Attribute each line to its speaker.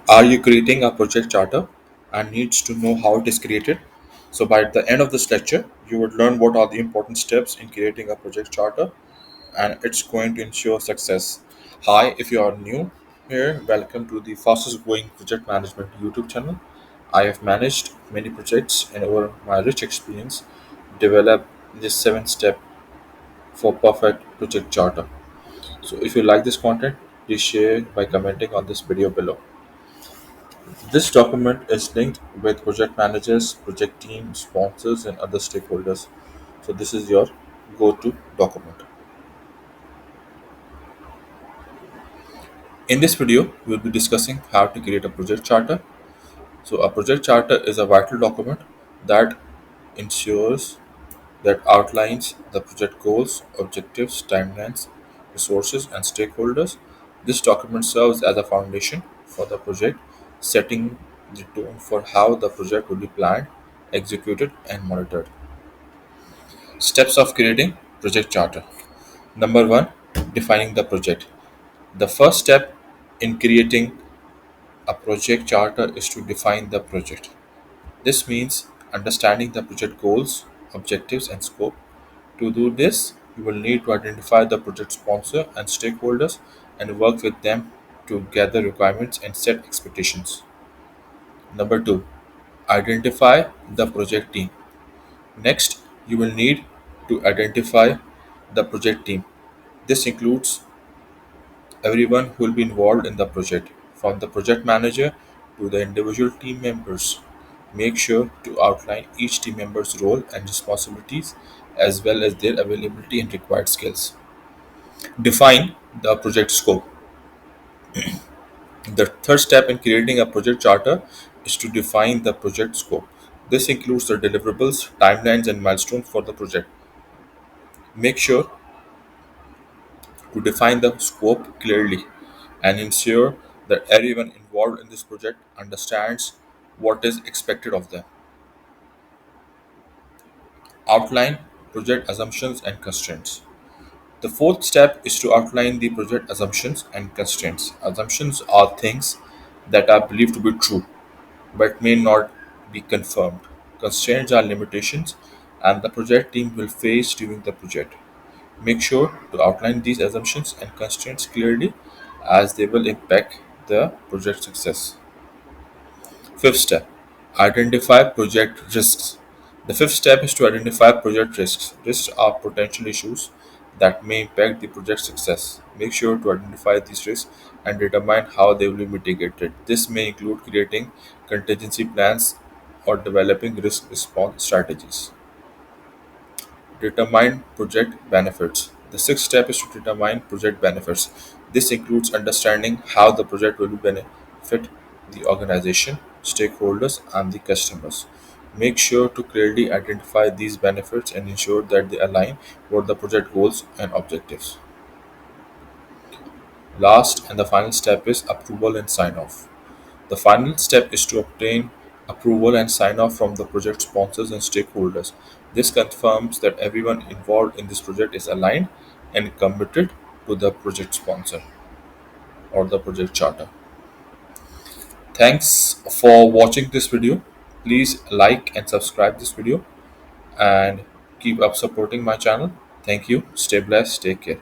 Speaker 1: Are you creating a project charter and needs to know how it is created? So by the end of this lecture, you would learn what are the important steps in creating a project charter and it's going to ensure success. Hi, if you are new here, welcome to the fastest growing project management YouTube channel. I have managed many projects and over my rich experience developed this 7 step for perfect project charter. So if you like this content, please share by commenting on this video below. This document is linked with project managers, project team, sponsors, and other stakeholders. So this is your go-to document. In this video, we'll be discussing how to create a project charter. So a project charter is a vital document that ensures that outlines the project goals, objectives, timelines, resources, and stakeholders. This document serves as a foundation for the project, setting the tone for how the project will be planned, executed, and monitored. Steps of creating project charter. Number one, defining the project. The first step in creating a project charter is to define the project. This means understanding the project goals, objectives, and scope. To do this, you will need to identify the project sponsor and stakeholders and work with them to gather requirements and set expectations. Number two, identify the project team. Next, you will need to identify the project team. This includes everyone who will be involved in the project, from the project manager to the individual team members. Make sure to outline each team member's role and responsibilities as well as their availability and required skills. Define the project scope. The third step in creating a project charter is to define the project scope. This includes the deliverables, timelines, and milestones for the project. Make sure to define the scope clearly and ensure that everyone involved in this project understands what is expected of them. Outline project assumptions and constraints. The fourth step is to outline the project assumptions and constraints. Assumptions are things that are believed to be true but may not be confirmed. Constraints are limitations and the project team will face during the project. Make sure to outline these assumptions and constraints clearly as they will impact the project success. Fifth step, identify project risks. The fifth step is to identify project risks. Risks are potential issues that may impact the project success. Make sure to identify these risks and determine how they will be mitigated. This may include creating contingency plans or developing risk response strategies. Determine project benefits. The sixth step is to determine project benefits. This includes understanding how the project will benefit the organization, stakeholders, and the customers. Make sure to clearly identify these benefits and ensure that they align with the project goals and objectives. Last and the final step is approval and sign off. The final step is to obtain approval and sign off from the project sponsors and stakeholders. This confirms that everyone involved in this project is aligned and committed to the project sponsor or the project charter. Thanks for watching this video. Please like and subscribe this video and keep up supporting my channel. Thank you. Stay blessed. Take care.